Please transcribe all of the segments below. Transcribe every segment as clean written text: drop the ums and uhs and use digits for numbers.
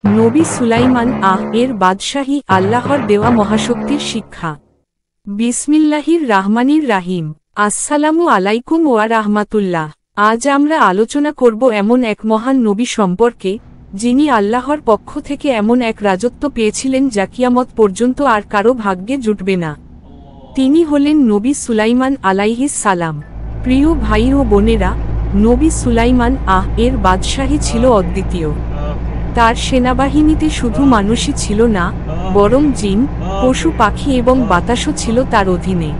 নবী সুলাইমান এর বাদশাহী আল্লাহর দেওয়া মহাশক্তির শিক্ষা। বিসমিল্লাহির রাহমানির রাহিম। আসসালামু আলাইকুম ওয়া রাহমাতুল্লাহ। আজ আমরা আলোচনা করব এমন এক মহান নবী সম্পর্কে, যিনি আল্লাহর পক্ষ থেকে এমন এক রাজত্ব পেয়েছিলেন যা কিয়ামত পর্যন্ত আর কারো ভাগ্যে জুটবে না। তিনি হলেন নবী সুলাইমান আলাইহিস সালাম। প্রিয় ভাই ও বোনেরা, নবী সুলাইমান এর বাদশাহী ছিল অদ্বিতীয়। তার সেনাবাহিনীতে শুধু মানুষই ছিল না, বরং জিন, পশু পাখি এবং বাতাসও ছিল তার অধীনে।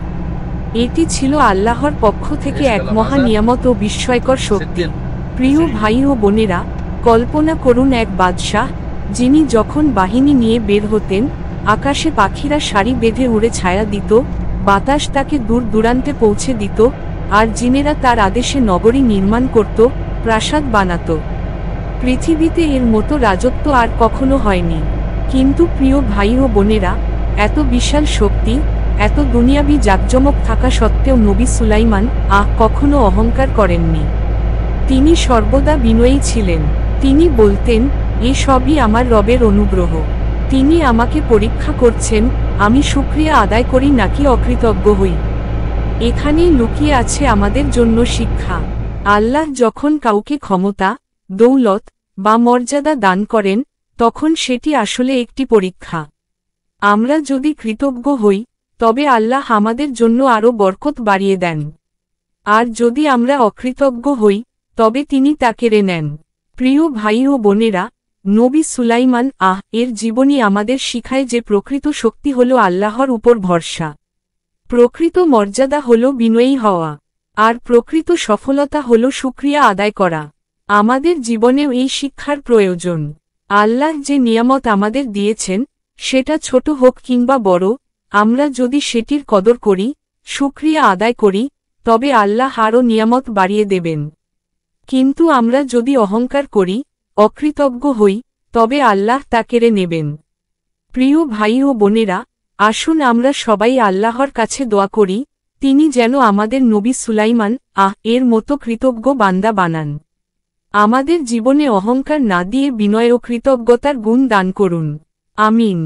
এটি ছিল আল্লাহর পক্ষ থেকে এক মহা নিয়ামত ও বিস্ময়কর শক্তি। প্রিয় ভাই ও বোনেরা, কল্পনা করুন এক বাদশাহ, যিনি যখন বাহিনী নিয়ে বের হতেন, আকাশে পাখিরা সারি বেঁধে উড়ে ছায়া দিত, বাতাস তাকে দূর দূরান্তে পৌঁছে দিত, আর জিনেরা তার আদেশে নগরী নির্মাণ করত, প্রাসাদ বানাত। পৃথিবীতে এর মতো রাজত্ব আর কখনো হয়নি। কিন্তু প্রিয় ভাই ও বোনেরা, এত বিশাল শক্তি, এত দুনিয়াবি জাকজমক থাকা সত্ত্বেও নবী সুলাইমান কখনো অহংকার করেননি। তিনি সর্বদা বিনয়ী ছিলেন। তিনি বলতেন, এ সবই আমার রবের অনুগ্রহ। তিনি আমাকে পরীক্ষা করছেন, আমি শুকরিয়া আদায় করি নাকি অকৃতজ্ঞ হই। এখানেই লুকিয়ে আছে আমাদের জন্য শিক্ষা। আল্লাহ যখন কাউকে ক্ষমতা, দৌলত বা মর্যাদা দান করেন, তখন সেটি আসলে একটি পরীক্ষা। আমরা যদি কৃতজ্ঞ হই, তবে আল্লাহ আমাদের জন্য আরও বরকত বাড়িয়ে দেন। আর যদি আমরা অকৃতজ্ঞ হই, তবে তিনি তা কেড়ে নেন। প্রিয় ভাই ও বোনেরা, নবী সুলাইমান এর জীবনী আমাদের শিখায় যে প্রকৃত শক্তি হল আল্লাহর উপর ভরসা। প্রকৃত মর্যাদা হল বিনয়ী হওয়া। আর প্রকৃত সফলতা হল শুকরিয়া আদায় করা। আমাদের জীবনেও এই শিক্ষার প্রয়োজন। আল্লাহ যে নিয়ামত আমাদের দিয়েছেন, সেটা ছোট হোক কিংবা বড়, আমরা যদি সেটির কদর করি, শুকরিয়া আদায় করি, তবে আল্লাহ আরও নিয়ামত বাড়িয়ে দেবেন। কিন্তু আমরা যদি অহংকার করি, অকৃতজ্ঞ হই, তবে আল্লাহ তা কেড়ে নেবেন। প্রিয় ভাই ও বোনেরা, আসুন আমরা সবাই আল্লাহর কাছে দোয়া করি, তিনি যেন আমাদের নবী সুলাইমান এর মতো কৃতজ্ঞ বান্দা বানান। আমাদের জীবনে অহংকার না দিয়ে বিনয় ও কৃতজ্ঞতার গুণ দান করুন। আমিন।